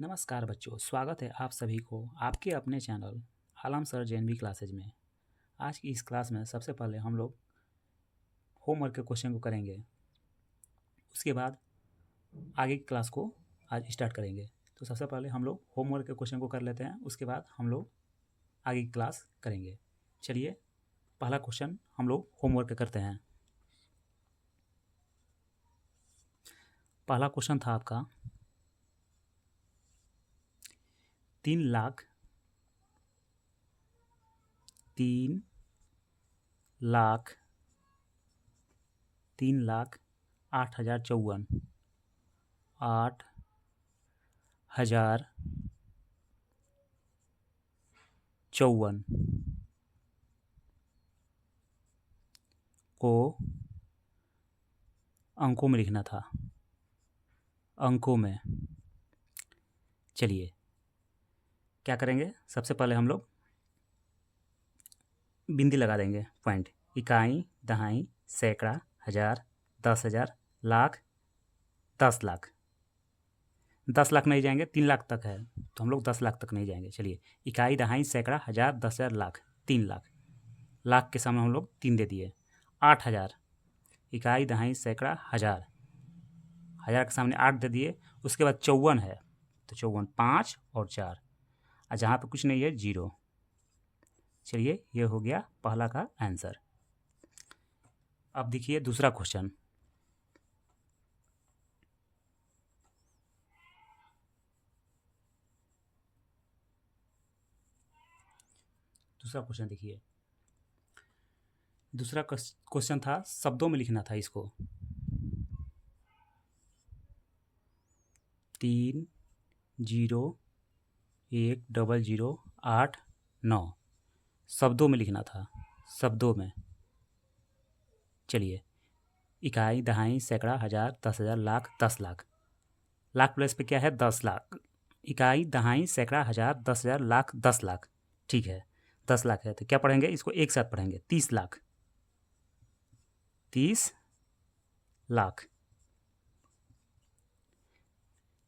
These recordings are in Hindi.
नमस्कार बच्चों, स्वागत है आप सभी को आपके अपने चैनल आलम सर जेएनवी क्लासेज में। आज की इस क्लास में सबसे पहले हम लोग होमवर्क के क्वेश्चन को करेंगे। उसके बाद आगे की क्लास को आज स्टार्ट करेंगे। तो सबसे पहले हम लोग होमवर्क के क्वेश्चन को कर लेते हैं, उसके बाद हम लोग आगे की क्लास करेंगे। चलिए पहला क्वेश्चन हम लोग होमवर्क करते हैं। पहला क्वेश्चन था आपका 3 लाख 8,054 8,054 को अंकों में लिखना था। अंकों में चलिए क्या करेंगे, सबसे पहले हम लोग बिंदी लगा देंगे। पॉइंट, इकाई, दहाई, सैकड़ा, हज़ार, 10,000, लाख, 10 लाख। 10 लाख नहीं जाएंगे, 3 लाख तक है तो हम लोग 10 लाख तक नहीं जाएंगे। चलिए इकाई, दहाई, सैकड़ा, हज़ार, 10,000, लाख, 3 लाख। लाख के सामने हम लोग 3 दे दिए। 8,000, इकाई, दहाई, सैकड़ा, हज़ार, हज़ार के सामने 8 दे दिए। उसके बाद 54 है तो 54, 5 और 4, और जहाँ पे कुछ नहीं है 0। चलिए ये हो गया पहला का आंसर। अब देखिए दूसरा क्वेश्चन। दूसरा क्वेश्चन देखिए, दूसरा क्वेश्चन था शब्दों में लिखना था इसको। 3,0,1,0,8,9 शब्दों में लिखना था, शब्दों में। चलिए इकाई, दहाई, सैकड़ा, हज़ार, 10,000, लाख, 10 लाख। लाख प्लस पे क्या है 10 लाख। इकाई, दहाई, सैकड़ा, हज़ार, 10,000, लाख, 10 लाख। ठीक है 10 लाख है तो क्या पढ़ेंगे, इसको एक साथ पढ़ेंगे। 30 लाख, 30 लाख।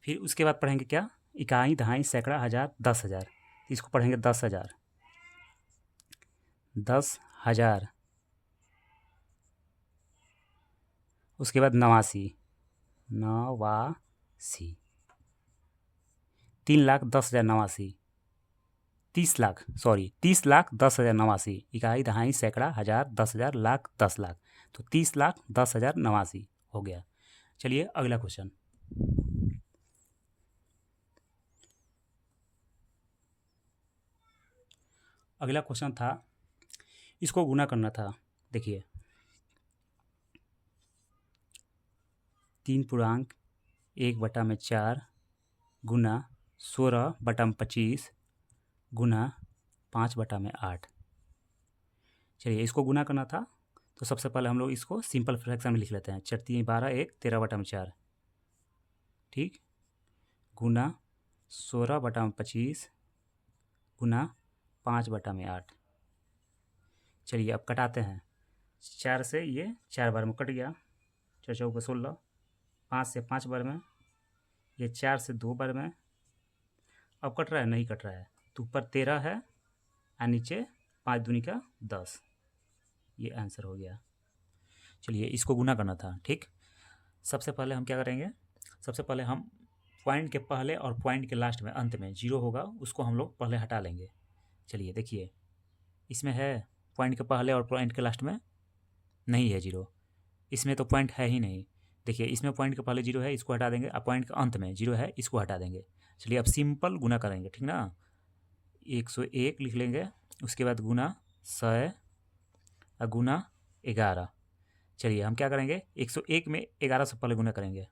फिर उसके बाद पढ़ेंगे क्या, इकाई, दहाई, सैकड़ा, हज़ार, 10,000। इसको पढ़ेंगे 10,000, 10,000। उसके बाद 89, 89। 3,10,000 89। 30 लाख, सॉरी 30 लाख 10,000 89। इकाई, दहाई, सैकड़ा, हज़ार, 10,000, लाख, 10 लाख। तो 30 लाख 10,000 89 हो गया। चलिए अगला क्वेश्चन। अगला क्वेश्चन था, इसको गुना करना था। देखिए 3/1/4 गुना 16/25 गुना 5/8। चलिए इसको गुना करना था तो सबसे पहले हम लोग इसको सिंपल फ्रैक्शन में लिख लेते हैं। 4 3 12 1 13/4। ठीक, गुना 16/25 गुना 5/8। चलिए अब कटाते हैं। 4 से ये 4 बार में कट गया, 4 चौके 16। 5 से 5 बार में, ये 4 से 2 बार में। अब कट रहा है, नहीं कट रहा है तो ऊपर 13 है और नीचे 5 दूनी का 10। ये आंसर हो गया। चलिए इसको गुना करना था। ठीक, सबसे पहले हम क्या करेंगे, सबसे पहले हम पॉइंट के पहले और पॉइंट के लास्ट में अंत में 0 होगा उसको हम लोग पहले हटा लेंगे। चलिए देखिए इसमें है पॉइंट के पहले और पॉइंट के लास्ट में नहीं है 0, इसमें तो पॉइंट है ही नहीं। देखिए इसमें पॉइंट के पहले 0 है, इसको हटा देंगे, और पॉइंट के अंत में 0 है, इसको हटा देंगे। चलिए अब सिंपल गुना करेंगे, ठीक ना। 101 लिख लेंगे, उसके बाद गुना 100 और गुना 11। चलिए हम क्या करेंगे, 101 में 11 से पहले गुना करेंगे।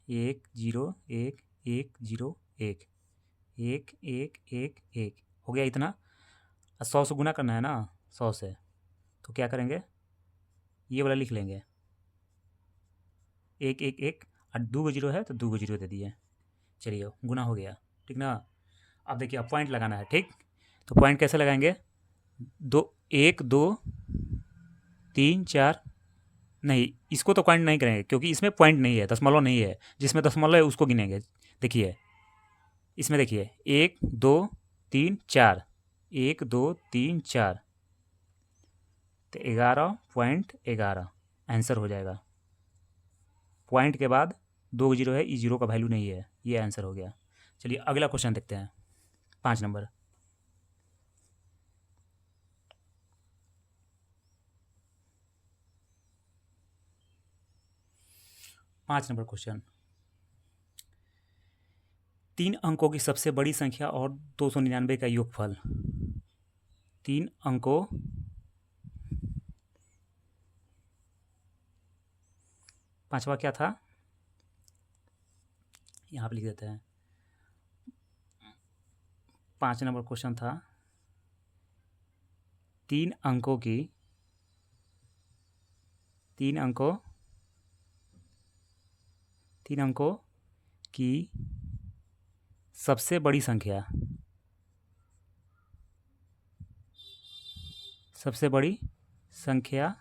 1 0 1 1 0 1 1 1 1 1 हो गया इतना। 100 से गुना करना है ना, 100 से, तो क्या करेंगे, ये वाला लिख लेंगे 1 1 1, और 2 0 है तो 2 0 दे दिए। चलिए गुना हो गया, ठीक ना। अब देखिए अब पॉइंट लगाना है। ठीक, तो पॉइंट कैसे लगाएंगे, 2 1 2 3 4 नहीं, इसको तो पॉइंट नहीं करेंगे क्योंकि इसमें पॉइंट नहीं है, दशमलव नहीं है। जिसमें दशमलव है उसको गिनेंगे। देखिए, इसमें देखिए 1 2 3 4, 1 2 3 4, तो 11.11 आंसर हो जाएगा। पॉइंट के बाद 2 जीरो है, इस जीरो का वैल्यू नहीं है, ये आंसर हो गया। चलिए अगला क्वेश्चन देखते हैं, 5 नंबर। 5 नंबर क्वेश्चन, 3 अंकों की सबसे बड़ी संख्या और 299 का योगफल। 3 अंकों, पांचवा क्या था, यहाँ पे लिख देते हैं। 5 नंबर क्वेश्चन था 3 अंकों की, 3 अंकों, 3 अंकों की सबसे बड़ी संख्या, सबसे बड़ी संख्या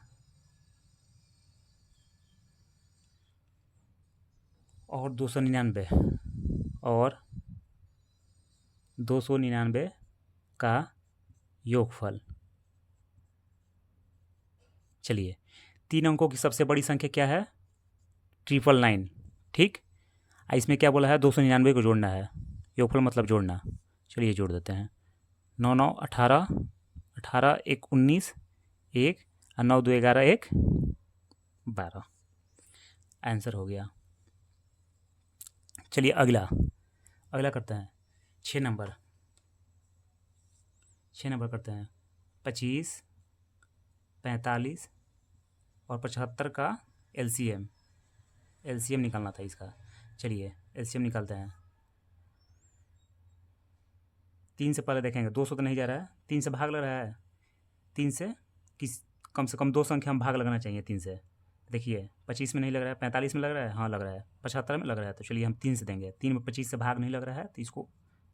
और 299, और 299 का योगफल। चलिए, 3 अंकों की सबसे बड़ी संख्या क्या है, 999, ठीक। इसमें क्या बोला है, 299 को जोड़ना है, योगफल मतलब जोड़ना। चलिए जोड़ देते हैं। 9 9 18, 18 1 19, 1 और 9 2 11, 1 12, आंसर हो गया। चलिए अगला, अगला करते हैं 6 नंबर। 6 नंबर करते हैं 25, 45 और 75 का एलसीएम। एलसीएम निकालना था इसका। चलिए एलसीएम निकालते हैं। 3 से पहले देखेंगे, 200 तो नहीं जा रहा है, 3 से भाग लग रहा है। 3 से किस, कम से कम 2 संख्या में भाग लगना चाहिए 3 से। देखिए 25 में नहीं लग रहा है, 45 में लग रहा है, हाँ लग रहा है, 75 में लग रहा है, तो चलिए हम 3 से देंगे। 3 में 25 से भाग नहीं लग रहा है तो इसको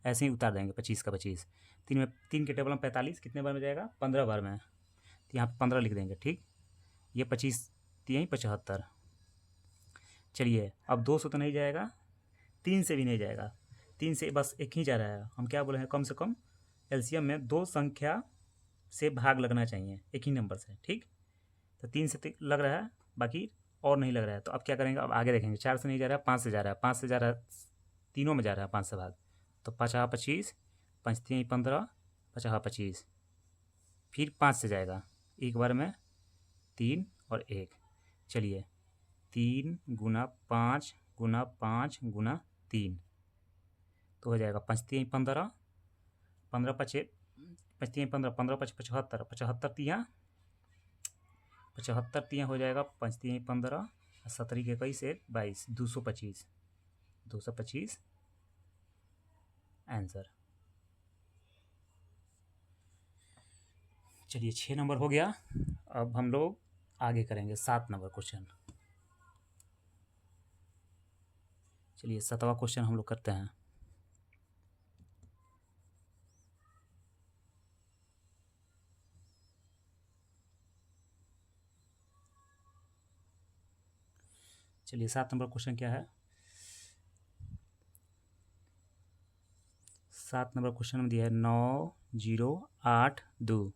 ऐसे ही उतार देंगे, 25 का 25। 3 में, 3 के टेबल में 45 कितने बार में जाएगा, 15 बार में, तो यहाँ पर 15 लिख देंगे, ठीक। ये 25 यहीं 75। चलिए अब 200 तो नहीं जाएगा, 3 से भी नहीं जाएगा, 3 से बस एक ही जा रहा है। हम क्या बोले हैं, कम से कम एलसीएम में 2 संख्या से भाग लगना चाहिए एक ही नंबर से, ठीक। तो 3 से लग रहा है, बाकी और नहीं लग रहा है, तो अब क्या करेंगे, अब आगे देखेंगे। 4 से नहीं जा रहा है, 5 से जा रहा है, 5 से जा रहा है, तीनों में जा रहा है 5 से भाग, तो 50 25, 5 3 15, 50 25, फिर 5 से जाएगा एक बार में, 3 और 1। चलिए 3 गुना 5 गुना 5 गुना 3, तो हो जाएगा 5 3 15, 15 5 5 3 15, 15 5 75, 75 तियाँ 75 तियाँ हो जाएगा, 5 3 15, 17 के 21 1 22, 225, 225 आंसर। चलिए 6 नंबर हो गया। अब हम लोग आगे करेंगे 7 नंबर क्वेश्चन। चलिए 7वां क्वेश्चन हम लोग करते हैं। चलिए 7 नंबर क्वेश्चन क्या है, 7 नंबर क्वेश्चन में दिया है 9 0 8 2।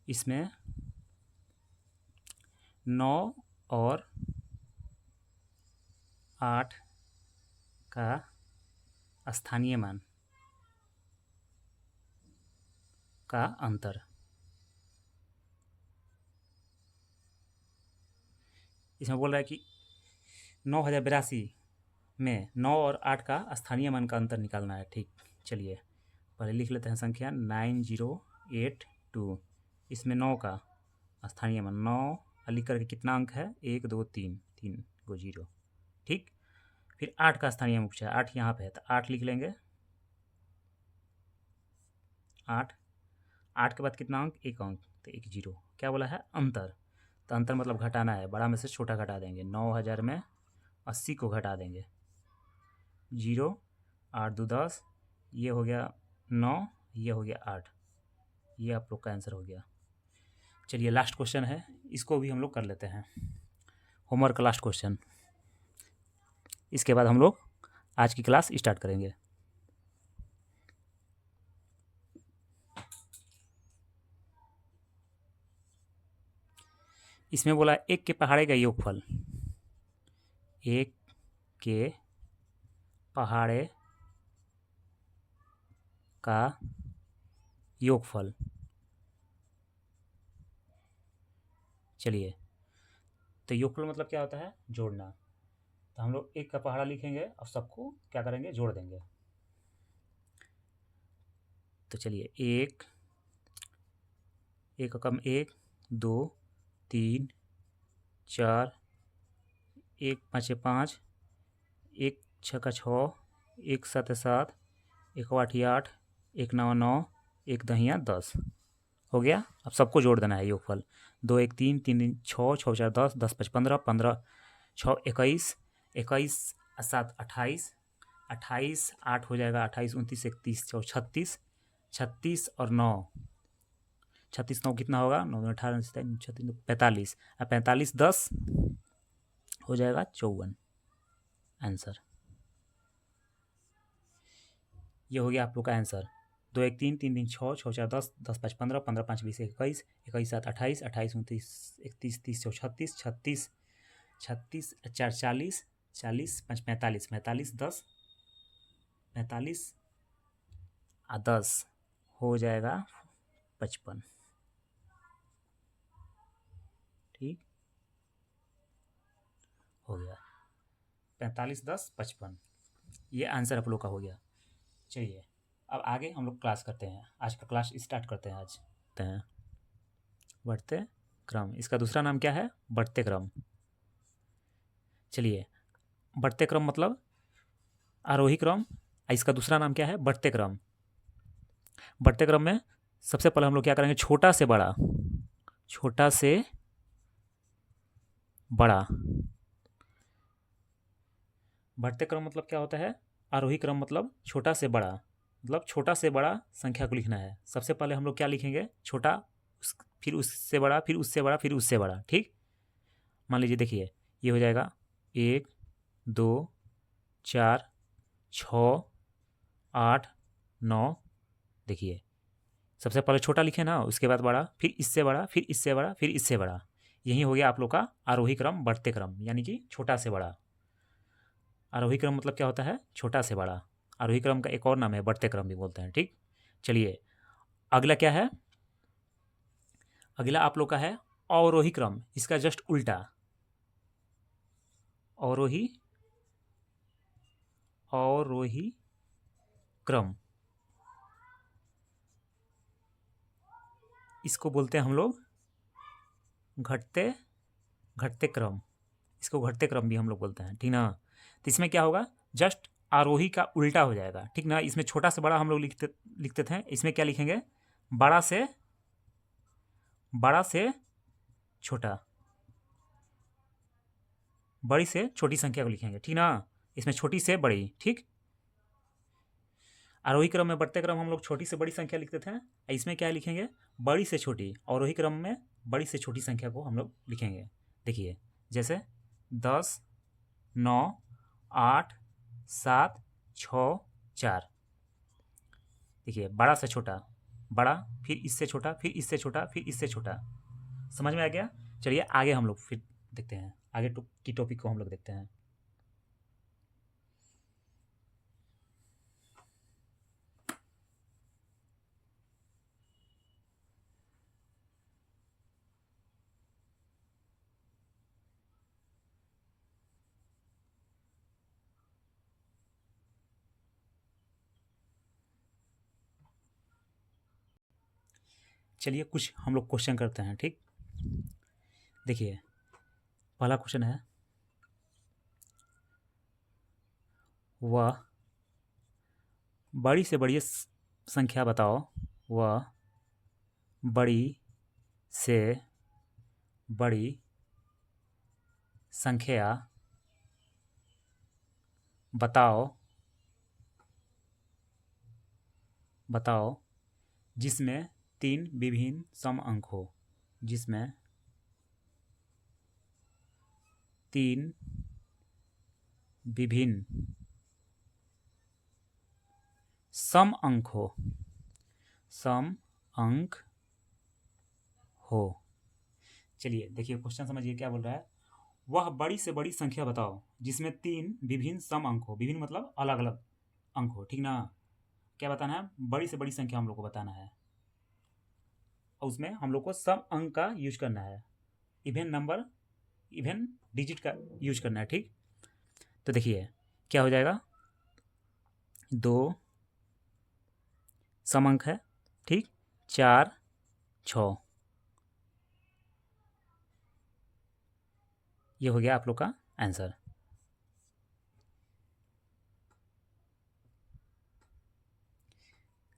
इसमें 9 और 8 का स्थानीय मान का अंतर। इसमें बोल रहा है कि 9082 में 9 और 8 का स्थानीय मान का अंतर निकालना है, ठीक। चलिए पहले लिख लेते हैं संख्या 9082। इसमें 9 का स्थानीय मान 9 लिख करके कितना अंक है, 1 2 3, 3 को 0, ठीक। फिर 8 का स्थानीय मान पूछा है, 8 यहाँ पे है तो 8 लिख लेंगे। 8, 8 के बाद कितना अंक, 1 अंक, तो 1 0। क्या बोला है, अंतर, तो अंतर मतलब घटाना है, बड़ा में से छोटा घटा देंगे। 9000 में 80 को घटा देंगे, 0 8 2 10, ये हो गया 9, ये हो गया 8, ये आप लोग का आंसर हो गया। चलिए लास्ट क्वेश्चन है, इसको भी हम लोग कर लेते हैं, होमवर्क का लास्ट क्वेश्चन। इसके बाद हम लोग आज की क्लास स्टार्ट करेंगे। इसमें बोला एक के पहाड़े का योगफल, एक के पहाड़े का योगफल। चलिए, तो योगफल मतलब क्या होता है? जोड़ना। तो हम लोग एक का पहाड़ा लिखेंगे और सबको क्या करेंगे? जोड़ देंगे। तो चलिए, एक का कम, एक, दो, तीन, चार, एक पाँचे पाँच, एक छक्का छः, एक सात सात, एक आठ आठ, एक नौ नौ, एक दहिया 10। हो गया। अब सबको जोड़ देना है योगफल। 2 1 3 3 3 6 6 4 10 10 5 15 15 6 21 21 7 28 28 8 हो जाएगा, 28 29 31 36 36 और 9, 36 9 कितना होगा? 9 18 36 45, 45 10 हो जाएगा 54 आंसर। ये हो गया आप लोग का आंसर। 2 1 3 3 3 6 6 4 10 10 5 15 15 5 20 21 21 7 28 28 29 31 30 36 36 36 4 40 40 5 45 45 10 45 10 हो जाएगा 55। ठीक हो गया, 45 10 55। ये आंसर आप लोग का हो गया। चलिए, अब आगे हम लोग क्लास करते हैं। आज का क्लास स्टार्ट करते हैं। आज हैं बढ़ते क्रम, इसका दूसरा नाम क्या है? बढ़ते क्रम। चलिए, बढ़ते क्रम मतलब आरोही क्रम, इसका दूसरा नाम क्या है? बढ़ते क्रम। बढ़ते क्रम में सबसे पहले हम लोग क्या करेंगे? छोटा से बड़ा, छोटा से बड़ा। बढ़ते क्रम मतलब क्या होता है? आरोही क्रम मतलब छोटा से बड़ा, मतलब छोटा से बड़ा संख्या को लिखना है। सबसे पहले हम लोग क्या लिखेंगे? छोटा, फिर उससे बड़ा, फिर उससे बड़ा, फिर उससे बड़ा। ठीक, मान लीजिए, देखिए, ये हो जाएगा 1 2 4 6 8 9। देखिए, सबसे पहले छोटा लिखे ना, उसके बाद बड़ा, फिर इससे बड़ा, फिर इससे बड़ा, फिर इससे बड़ा। यही हो गया आप लोग का आरोही क्रम, बढ़ते क्रम, यानी कि छोटा से बड़ा। आरोही क्रम मतलब क्या होता है? छोटा से बड़ा। आरोही क्रम का एक और नाम है बढ़ते क्रम भी बोलते हैं। ठीक, चलिए, अगला क्या है? अगला आप लोग का है अवरोही क्रम, इसका जस्ट उल्टा। अवरोही, अवरोही क्रम, इसको बोलते हैं हम लोग घटते, घटते क्रम। इसको घटते क्रम भी हम लोग बोलते हैं। ठीक ना? तो इसमें क्या होगा? जस्ट आरोही का उल्टा हो जाएगा। ठीक ना? इसमें छोटा से बड़ा हम लोग लिखते लिखते थे, इसमें क्या लिखेंगे? बड़ा से, बड़ा से छोटा, बड़ी से छोटी संख्या को लिखेंगे। ठीक ना? इसमें छोटी से बड़ी। ठीक, आरोही क्रम में, बढ़ते क्रम हम लोग छोटी से बड़ी संख्या लिखते थे, इसमें क्या लिखेंगे? बड़ी से छोटी। अवरोही क्रम में बड़ी से छोटी संख्या को हम लोग लिखेंगे। देखिए, जैसे 10 9 8 7 6 4। देखिए, बड़ा से छोटा, बड़ा, फिर इससे छोटा, फिर इससे छोटा, फिर इससे छोटा। समझ में आ गया? चलिए, आगे हम लोग फिर देखते हैं, आगे की टॉपिक को हम लोग देखते हैं। चलिए, कुछ हम लोग क्वेश्चन करते हैं। ठीक, देखिए, पहला क्वेश्चन है, वह बड़ी से बड़ी संख्या बताओ। वह बड़ी से बड़ी संख्या बताओ, बताओ जिसमें 3 विभिन्न सम अंक हो। जिसमें 3 विभिन्न सम अंक हो, सम अंक हो। चलिए देखिए क्वेश्चन समझिए क्या बोल रहा है। वह बड़ी से बड़ी संख्या बताओ जिसमें 3 विभिन्न सम अंक हो, विभिन्न मतलब अलग अलग अंक हो, ठीक ना। क्या बताना है, बड़ी से बड़ी संख्या हम लोग को बताना है और उसमें हम लोग को सम अंक का यूज करना है, इवन नंबर, इवन डिजिट का यूज करना है, ठीक। तो देखिए क्या हो जाएगा, 2 सम अंक है, ठीक, 4 6, ये हो गया आप लोग का आंसर।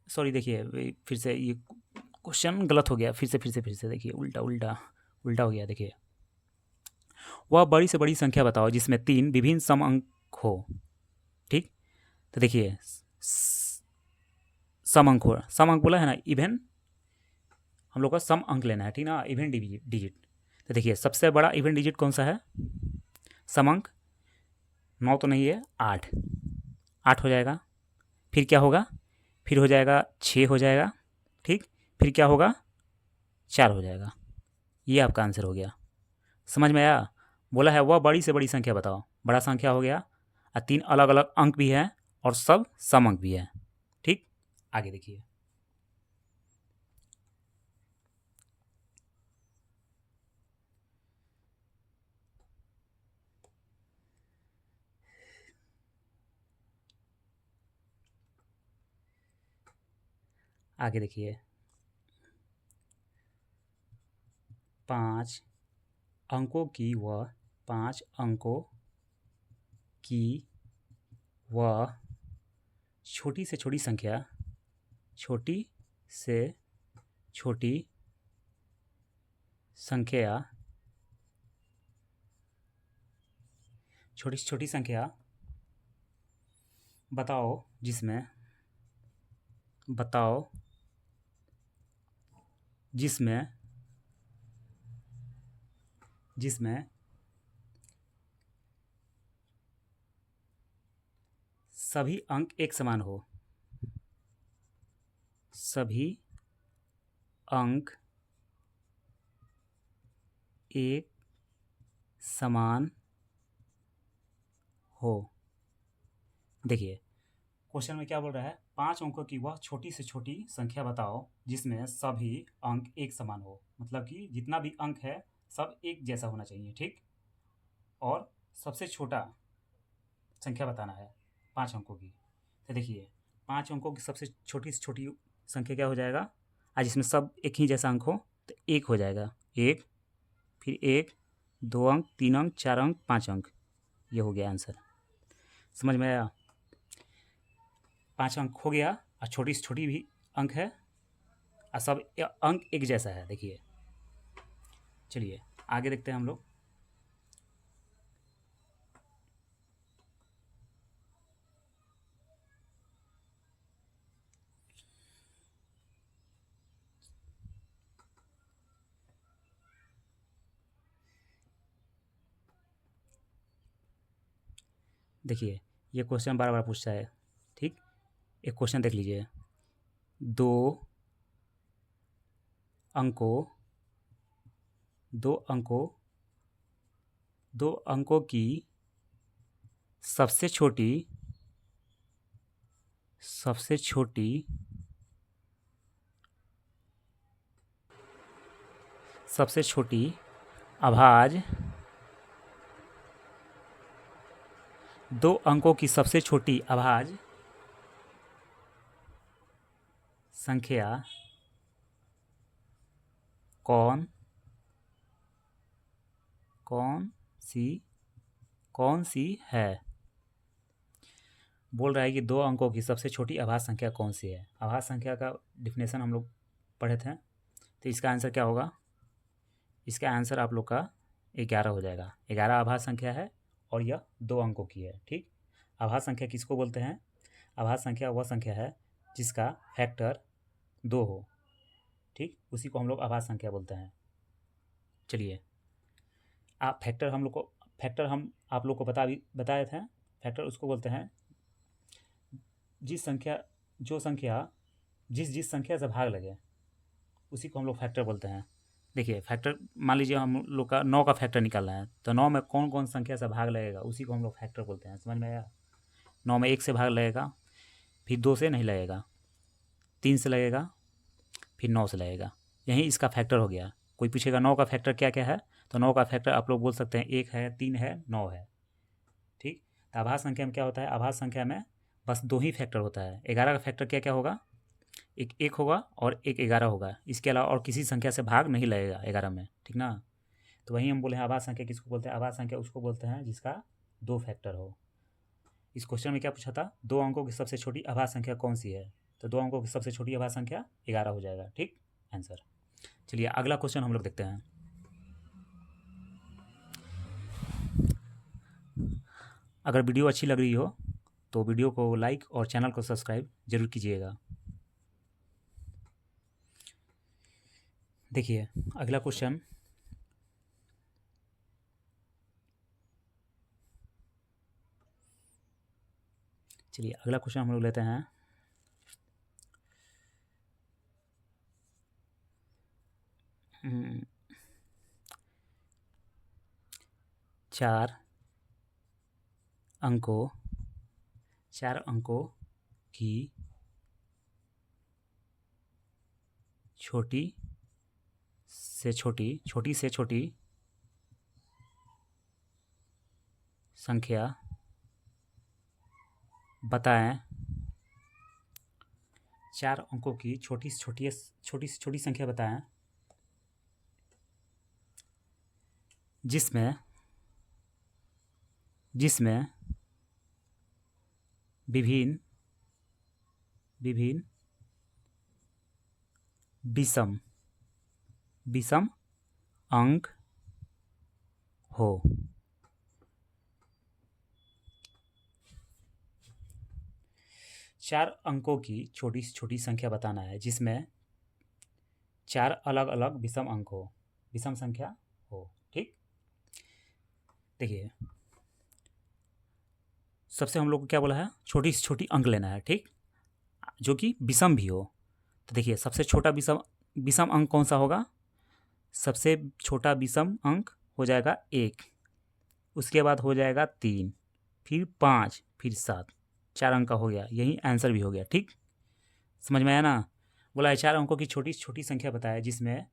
सॉरी देखिए फिर से ये क्वेश्चन गलत हो गया, फिर से देखिए उल्टा उल्टा उल्टा हो गया। देखिए वह बड़ी से बड़ी संख्या बताओ जिसमें 3 विभिन्न सम अंक हो, ठीक। तो देखिए सम अंक हो, सम अंक बोला है ना, इवन हम लोग का सम अंक लेना है, ठीक ना, इवन डिजिट। तो देखिए सबसे बड़ा इवन डिजिट कौन सा है, सम अंक 9 तो नहीं है, 8, 8 हो जाएगा। फिर क्या होगा, फिर हो जाएगा 6 हो जाएगा, ठीक। फिर क्या होगा, 4 हो जाएगा। ये आपका आंसर हो गया। समझ में आया। बोला है वह बड़ी से बड़ी संख्या बताओ, बड़ा संख्या हो गया और 3 अलग अलग अंक भी हैं और सब सम अंक भी हैं, ठीक। आगे देखिए, आगे देखिए, 5 अंकों की वह 5 अंकों की वह छोटी से छोटी संख्या, छोटी से छोटी संख्या, छोटी से छोटी संख्या बताओ जिसमें, बताओ जिसमें, जिसमें सभी अंक एक समान हो, सभी अंक एक समान हो। देखिए क्वेश्चन में क्या बोल रहा है, 5 अंकों की वह छोटी से छोटी संख्या बताओ जिसमें सभी अंक एक समान हो, मतलब कि जितना भी अंक है सब एक जैसा होना चाहिए, ठीक। और सबसे छोटा संख्या बताना है 5 अंकों की। तो देखिए 5 अंकों की सबसे छोटी से छोटी संख्या क्या हो जाएगा, आज इसमें सब एक ही जैसा अंक हो तो 1 हो जाएगा, 1, फिर 1, 2 अंक, 3 अंक, 4 अंक, 5 अंक, ये हो गया आंसर। समझ में आया। 5 अंक हो गया और छोटी से छोटी भी अंक है और सब अंक एक जैसा है। देखिए चलिए आगे देखते हैं हम लोग। देखिए ये क्वेश्चन बार बार पूछता है, ठीक। एक क्वेश्चन देख लीजिए, 2 अंकों, 2 अंकों, 2 अंकों की सबसे छोटी, सबसे छोटी, सबसे छोटी आभाज, 2 अंकों की सबसे छोटी आभाज संख्या कौन, कौन सी, कौन सी है। बोल रहा है कि 2 अंकों की सबसे छोटी आभाज्य संख्या कौन सी है। आभाज्य संख्या का डिफिनेशन हम लोग पढ़े थे, तो इसका आंसर क्या होगा, इसका आंसर आप लोग का 11 हो जाएगा। 11 आभाज्य संख्या है और यह 2 अंकों की है, ठीक। आभाज्य संख्या किसको बोलते हैं, आभाज्य संख्या वह संख्या है जिसका फैक्टर 2 हो, ठीक, उसी को हम लोग आभाज्य संख्या बोलते हैं। चलिए, फैक्टर हम आप लोग को बताए थे। फैक्टर उसको बोलते हैं जिस संख्या जिस संख्या से भाग लगे उसी को हम लोग फैक्टर बोलते हैं। देखिए, फैक्टर मान लीजिए हम लोग का 9 का फैक्टर निकालना है, तो 9 में कौन कौन संख्या से भाग लगेगा उसी को हम लोग फैक्टर बोलते हैं। समझ में आया? 9 में 1 से भाग लगेगा, फिर 2 से नहीं लगेगा, 3 से लगेगा, फिर 9 से लगेगा। यही इसका फैक्टर हो गया। कोई पूछेगा 9 का फैक्टर क्या क्या है, तो 9 का फैक्टर आप लोग बोल सकते हैं 1 है, 3 है, 9 है। ठीक। तो आभाज्य संख्या में क्या होता है? आभाज्य संख्या में बस 2 ही फैक्टर होता है। 11 का फैक्टर क्या क्या होगा? एक 1 होगा और एक 11 होगा। इसके अलावा और किसी संख्या से भाग नहीं लगेगा 11 में। ठीक ना? तो वहीं हम बोले हैं आभाज्य संख्या किसको बोलते हैं? आभाज्य संख्या उसको बोलते हैं जिसका 2 फैक्टर हो। इस क्वेश्चन में क्या पूछा था? 2 अंकों की सबसे छोटी अभाज्य संख्या कौन सी है? तो 2 अंकों की सबसे छोटी अभाज्य संख्या 11 हो जाएगा। ठीक, आंसर। चलिए अगला क्वेश्चन हम लोग देखते हैं। अगर वीडियो अच्छी लग रही हो तो वीडियो को लाइक और चैनल को सब्सक्राइब जरूर कीजिएगा। देखिए अगला क्वेश्चन, चलिए अगला क्वेश्चन हम लोग लेते हैं। चार अंकों की छोटी से छोटी संख्या बताएं। 4 अंकों की छोटी से छोटी संख्या बताएं जिसमें विभिन्न विषम अंक हो। चार अंकों की छोटी से छोटी संख्या बताना है जिसमें 4 अलग अलग विषम संख्या हो। ठीक, देखिए सबसे हम लोग को क्या बोला है? छोटी से छोटी अंक लेना है। ठीक, जो कि विषम भी हो। तो देखिए सबसे छोटा विषम अंक कौन सा होगा? सबसे छोटा विषम अंक हो जाएगा 1, उसके बाद हो जाएगा 3, फिर 5, फिर 7। 4 अंक का हो गया, यही आंसर भी हो गया। ठीक, समझ में आया ना? बोला है 4 अंकों की छोटी से छोटी संख्या बताया जिसमें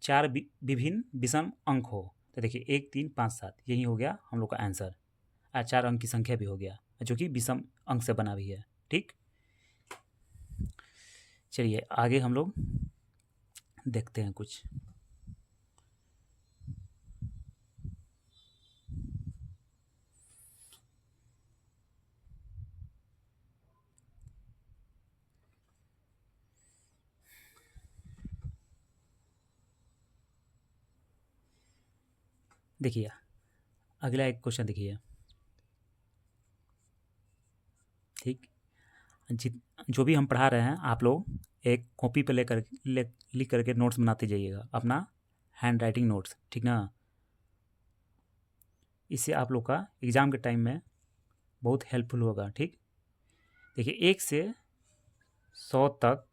4 विभिन्न विषम अंक हो। तो देखिए 1, 3, 5, 7 यही हो गया हम लोग का आंसर। 4 अंक की संख्या भी हो गया जो कि विषम अंक से बना भी है। ठीक, चलिए आगे हम लोग देखते हैं कुछ। देखिए अगला एक क्वेश्चन देखिए। ठीक, जो भी हम पढ़ा रहे हैं आप लोग एक कॉपी पे लिख करके नोट्स बनाते जाइएगा, अपना हैंड राइटिंग नोट्स। ठीक ना? इससे आप लोग का एग्ज़ाम के टाइम में बहुत हेल्पफुल होगा। ठीक, देखिए 1 से 100 तक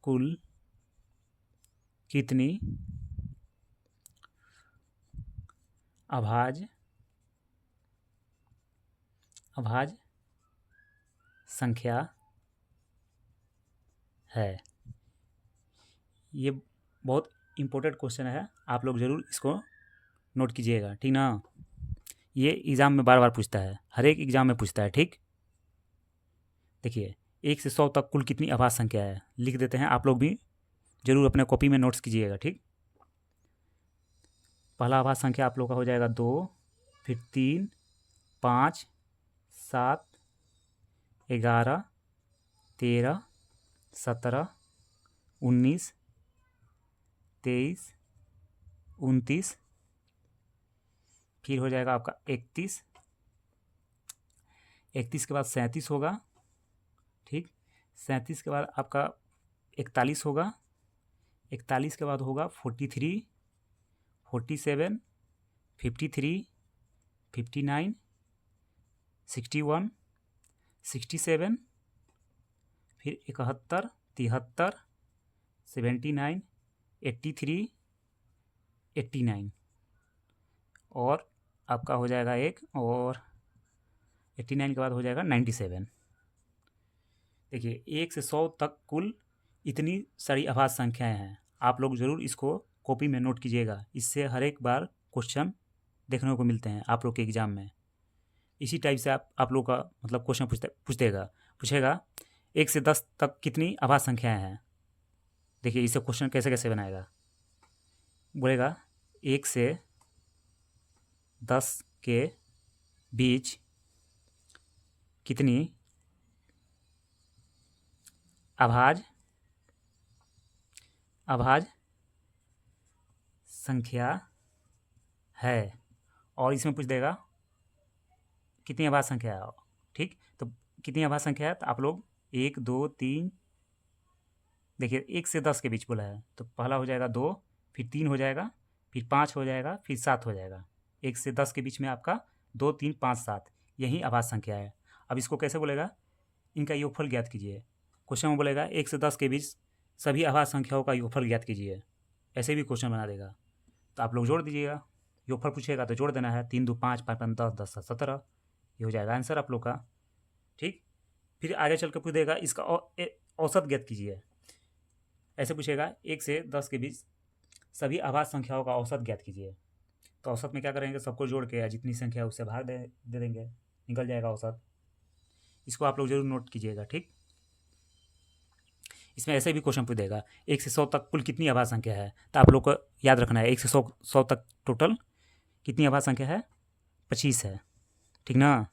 कुल कितनी अभाज्य संख्या है? ये बहुत इम्पोर्टेंट क्वेश्चन है, आप लोग ज़रूर इसको नोट कीजिएगा। ठीक ना? ये एग्ज़ाम में बार बार पूछता है, हर एक एग्ज़ाम में पूछता है। ठीक, देखिए 1 से 100 तक कुल कितनी अभाज्य संख्या है, लिख देते हैं। आप लोग भी ज़रूर अपने कॉपी में नोट्स कीजिएगा। ठीक, पहला अभाज्य संख्या आप लोग का हो जाएगा 2, फिर 3, 5, 7, 11, 13, 17, 19, 23, 29, फिर हो जाएगा आपका 31, 31 के बाद 37 होगा। ठीक, 37 के बाद आपका 41 होगा, 41 के बाद होगा 43, 47, 53, 59, 61, 67, फिर 71, 73, 79, 83, 89 और आपका हो जाएगा एक और 89 के बाद हो जाएगा 97। देखिए 1 से 100 तक कुल इतनी सारी अभाज्य संख्याएं हैं। आप लोग ज़रूर इसको कॉपी में नोट कीजिएगा, इससे हर एक बार क्वेश्चन देखने को मिलते हैं आप लोग के एग्ज़ाम में। इसी टाइप से आप लोग का मतलब क्वेश्चन पूछेगा 1 से 10 तक कितनी अभाज्य संख्याएं हैं। देखिए इससे क्वेश्चन कैसे कैसे बनाएगा, बोलेगा 1 से 10 के बीच कितनी अभाज्य संख्या है, और इसमें पूछ देगा कितनी अभाज्य संख्या है। ठीक, तो कितनी अभाज्य संख्या है, तो आप लोग 1 2 3, देखिए 1 से 10 के बीच बोला है, तो पहला हो जाएगा 2, फिर 3 हो जाएगा, फिर 5 हो जाएगा, फिर 7 हो जाएगा। 1 से 10 के बीच में आपका 2 3 5 7 यही अभाज्य संख्या है। अब इसको कैसे बोलेगा, इनका योगफल ज्ञात कीजिए। क्वेश्चन में बोलेगा 1 से 10 के बीच सभी अभाज्य संख्याओं का योगफल ज्ञात कीजिए, ऐसे भी क्वेश्चन बना देगा। तो आप लोग जोड़ दीजिएगा, योगफल पूछेगा तो जोड़ देना है। 3 2 5 5 5 10 10 17, ये हो जाएगा आंसर आप लोग का। ठीक, फिर आगे चल कर पूछ देगा इसका औसत ज्ञात कीजिए। ऐसे पूछेगा 1 से 10 के बीच सभी अभाज्य संख्याओं का औसत ज्ञात कीजिए। तो औसत में क्या करेंगे, सबको जोड़ के जितनी संख्या उससे भाग दे देंगे, निकल जाएगा औसत। इसको आप लोग जरूर नोट कीजिएगा। ठीक, इसमें ऐसे भी क्वेश्चन पूछ देगा 1 से 100 तक कुल कितनी अभाज्य संख्या है, तो आप लोग को याद रखना है 1 से 100 तक टोटल कितनी अभाज्य संख्या है, 25 है। ठीक ना,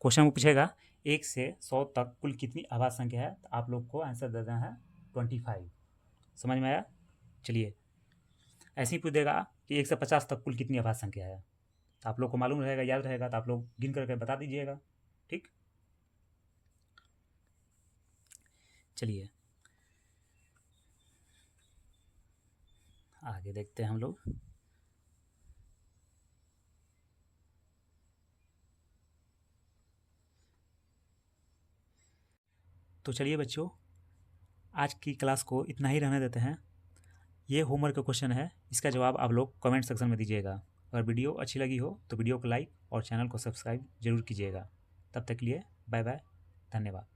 क्वेश्चन में पूछेगा 1 से 100 तक कुल कितनी अभाज्य संख्या है, तो आप लोग को आंसर दे देना है 25। समझ में आया। चलिए, ऐसे ही पूछ देगा कि 1 से 50 तक कुल कितनी अभाज्य संख्या है, तो आप लोग को मालूम रहेगा, याद रहेगा, तो आप लोग गिन करके बता दीजिएगा। ठीक, चलिए आगे देखते हैं हम लोग। तो चलिए बच्चों, आज की क्लास को इतना ही रहने देते हैं। ये होमवर्क का क्वेश्चन है, इसका जवाब आप लोग कमेंट सेक्शन में दीजिएगा। अगर वीडियो अच्छी लगी हो तो वीडियो को लाइक और चैनल को सब्सक्राइब जरूर कीजिएगा। तब तक के लिए बाय बाय, धन्यवाद।